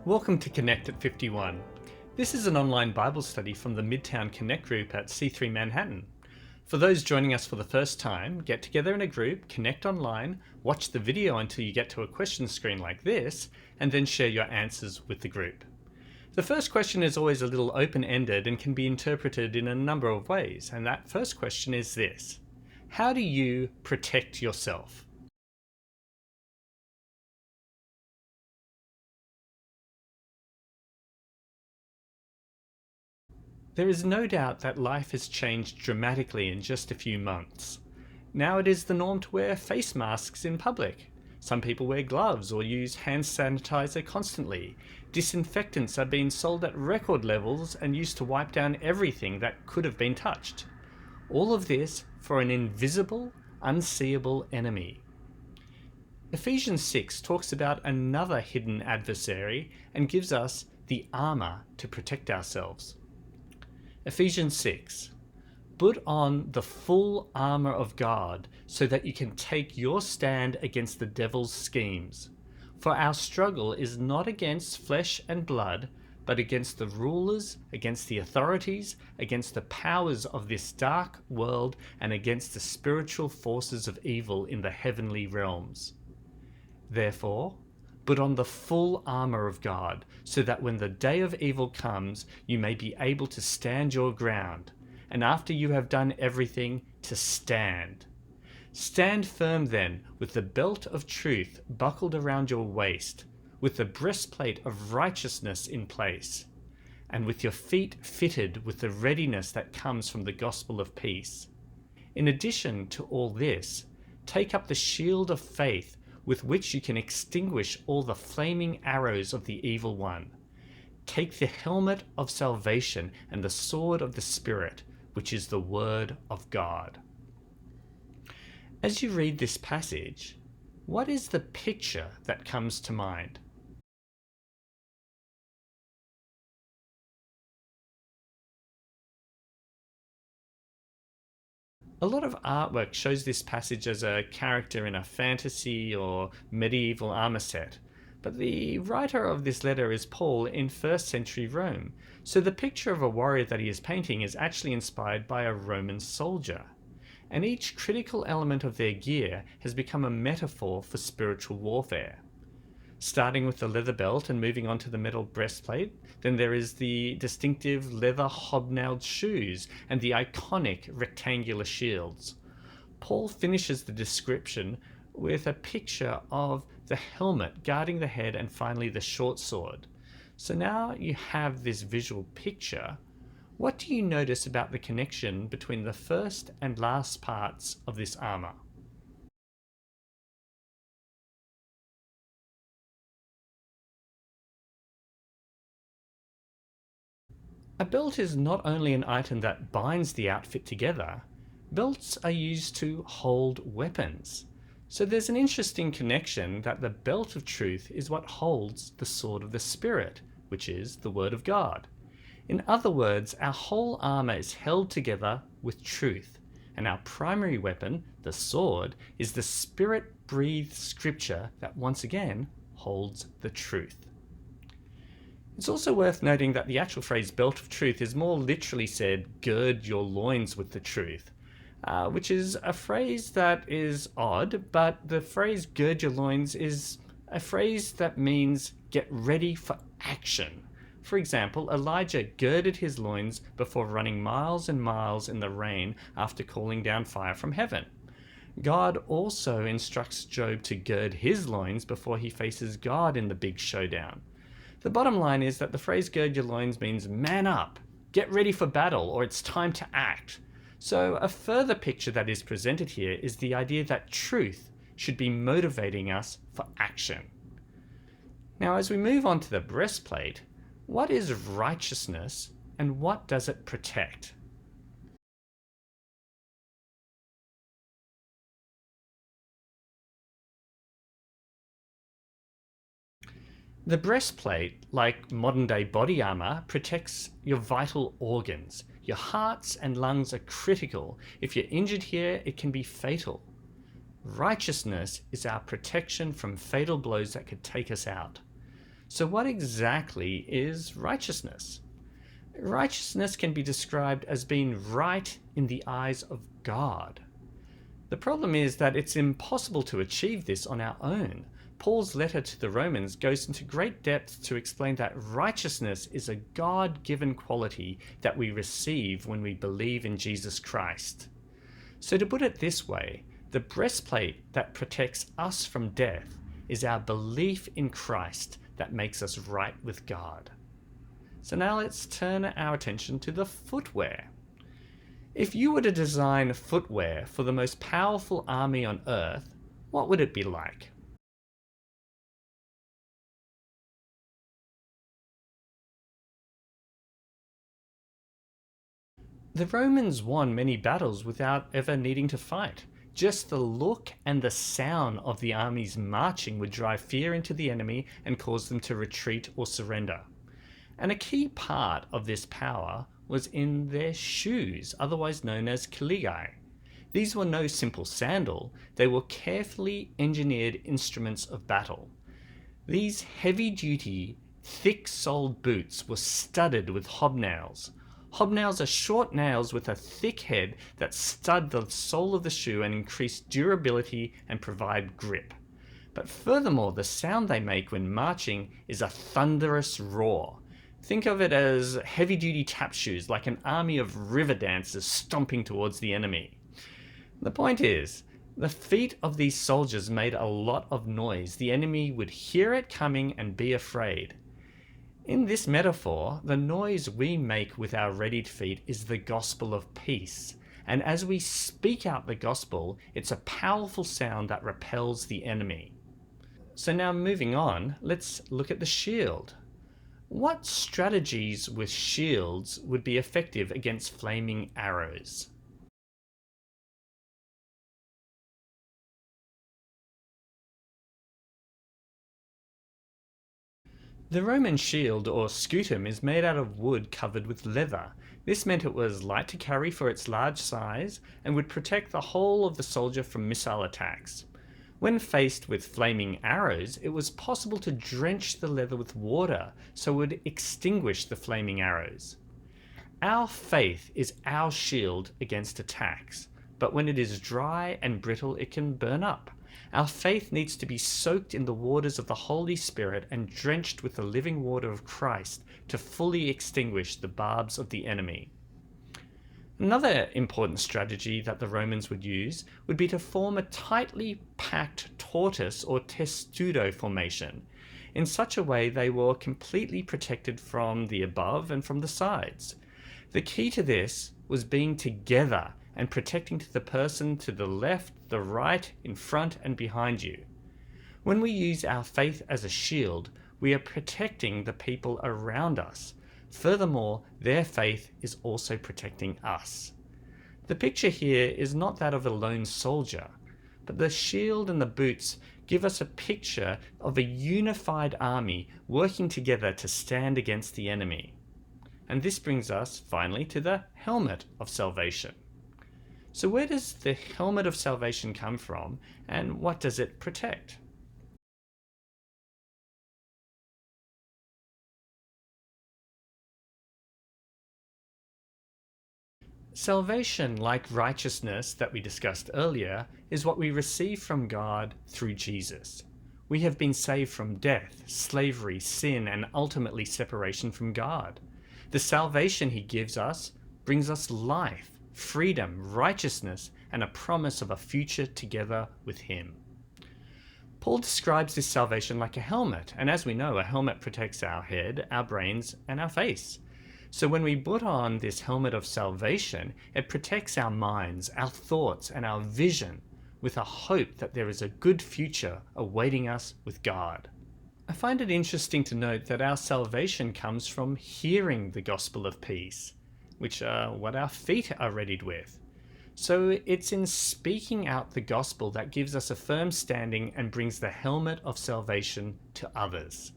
Welcome to Connect at 51. This is an online Bible study from the Midtown Connect group at C3 Manhattan. For those joining us for the first time, get together in a group, connect online, watch the video until you get to a question screen like this, and then share your answers with the group. The first question is always a little open-ended and can be interpreted in a number of ways, and that first question is this: how do you protect yourself? There is no doubt that life has changed dramatically in just a few months. Now it is the norm to wear face masks in public. Some people wear gloves or use hand sanitizer constantly. Disinfectants are being sold at record levels and used to wipe down everything that could have been touched. All of this for an invisible, unseeable enemy. Ephesians 6 talks about another hidden adversary and gives us the armor to protect ourselves. Ephesians 6. Put on the full armor of God so that you can take your stand against the devil's schemes. For our struggle is not against flesh and blood, but against the rulers, against the authorities, against the powers of this dark world, and against the spiritual forces of evil in the heavenly realms. Therefore, put on the full armor of God, so that when the day of evil comes, you may be able to stand your ground, and after you have done everything, to stand. Stand firm then, with the belt of truth buckled around your waist, with the breastplate of righteousness in place, and with your feet fitted with the readiness that comes from the gospel of peace. In addition to all this, take up the shield of faith, with which you can extinguish all the flaming arrows of the evil one. Take the helmet of salvation and the sword of the Spirit, which is the Word of God. As you read this passage, what is the picture that comes to mind? A lot of artwork shows this passage as a character in a fantasy or medieval armor set, but the writer of this letter is Paul in 1st century Rome, so the picture of a warrior that he is painting is actually inspired by a Roman soldier. And each critical element of their gear has become a metaphor for spiritual warfare. Starting with the leather belt and moving on to the metal breastplate, then there is the distinctive leather hobnailed shoes and the iconic rectangular shields. Paul finishes the description with a picture of the helmet guarding the head and finally the short sword. So now you have this visual picture. What do you notice about the connection between the first and last parts of this armor? A belt is not only an item that binds the outfit together, belts are used to hold weapons. So there's an interesting connection that the belt of truth is what holds the sword of the Spirit, which is the Word of God. In other words, our whole armor is held together with truth, and our primary weapon, the sword, is the Spirit-breathed scripture that once again holds the truth. It's also worth noting that the actual phrase belt of truth is more literally said, gird your loins with the truth, which is a phrase that is odd, but the phrase gird your loins is a phrase that means get ready for action. For example, Elijah girded his loins before running miles and miles in the rain after calling down fire from heaven. God also instructs Job to gird his loins before he faces God in the big showdown. The bottom line is that the phrase gird your loins means man up, get ready for battle, or it's time to act. So a further picture that is presented here is the idea that truth should be motivating us for action. Now, as we move on to the breastplate, what is righteousness and what does it protect? The breastplate, like modern-day body armor, protects your vital organs. Your hearts and lungs are critical. If you're injured here, it can be fatal. Righteousness is our protection from fatal blows that could take us out. So what exactly is righteousness? Righteousness can be described as being right in the eyes of God. The problem is that it's impossible to achieve this on our own. Paul's letter to the Romans goes into great depth to explain that righteousness is a God-given quality that we receive when we believe in Jesus Christ. So to put it this way, the breastplate that protects us from death is our belief in Christ that makes us right with God. So now let's turn our attention to the footwear. If you were to design footwear for the most powerful army on Earth, what would it be like? The Romans won many battles without ever needing to fight. Just the look and the sound of the armies marching would drive fear into the enemy and cause them to retreat or surrender. And a key part of this power was in their shoes, otherwise known as kiligai. These were no simple sandal, they were carefully engineered instruments of battle. These heavy-duty, thick-soled boots were studded with hobnails. Hobnails are short nails with a thick head that stud the sole of the shoe and increase durability and provide grip. But furthermore, the sound they make when marching is a thunderous roar. Think of it as heavy-duty tap shoes, like an army of river dancers stomping towards the enemy. The point is, the feet of these soldiers made a lot of noise. The enemy would hear it coming and be afraid. In this metaphor, the noise we make with our readied feet is the gospel of peace. And as we speak out the gospel, it's a powerful sound that repels the enemy. So now moving on, let's look at the shield. What strategies with shields would be effective against flaming arrows? The Roman shield, or scutum, is made out of wood covered with leather. This meant it was light to carry for its large size and would protect the whole of the soldier from missile attacks. When faced with flaming arrows, it was possible to drench the leather with water so it would extinguish the flaming arrows. Our faith is our shield against attacks, but when it is dry and brittle, it can burn up. Our faith needs to be soaked in the waters of the Holy Spirit and drenched with the living water of Christ to fully extinguish the barbs of the enemy. Another important strategy that the Romans would use would be to form a tightly packed tortoise or testudo formation. In such a way, they were completely protected from the above and from the sides. The key to this was being together and protecting the person to the left, the right, in front and behind you. When we use our faith as a shield, we are protecting the people around us. Furthermore, their faith is also protecting us. The picture here is not that of a lone soldier, but the shield and the boots give us a picture of a unified army working together to stand against the enemy. And this brings us finally to the helmet of salvation. So where does the helmet of salvation come from, and what does it protect? Salvation, like righteousness that we discussed earlier, is what we receive from God through Jesus. We have been saved from death, slavery, sin, and ultimately separation from God. The salvation He gives us brings us life, freedom, righteousness, and a promise of a future together with Him. Paul describes this salvation like a helmet, and as we know, a helmet protects our head, our brains, and our face. So when we put on this helmet of salvation, it protects our minds, our thoughts, and our vision with a hope that there is a good future awaiting us with God. I find it interesting to note that our salvation comes from hearing the gospel of peace, which are what our feet are readied with. So it's in speaking out the gospel that gives us a firm standing and brings the helmet of salvation to others.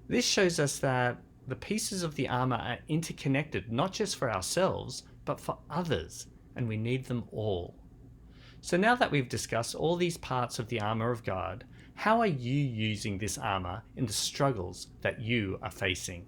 This shows us that the pieces of the armor are interconnected, not just for ourselves, but for others, and we need them all. So now that we've discussed all these parts of the armor of God, How are you using this armor in the struggles that you are facing?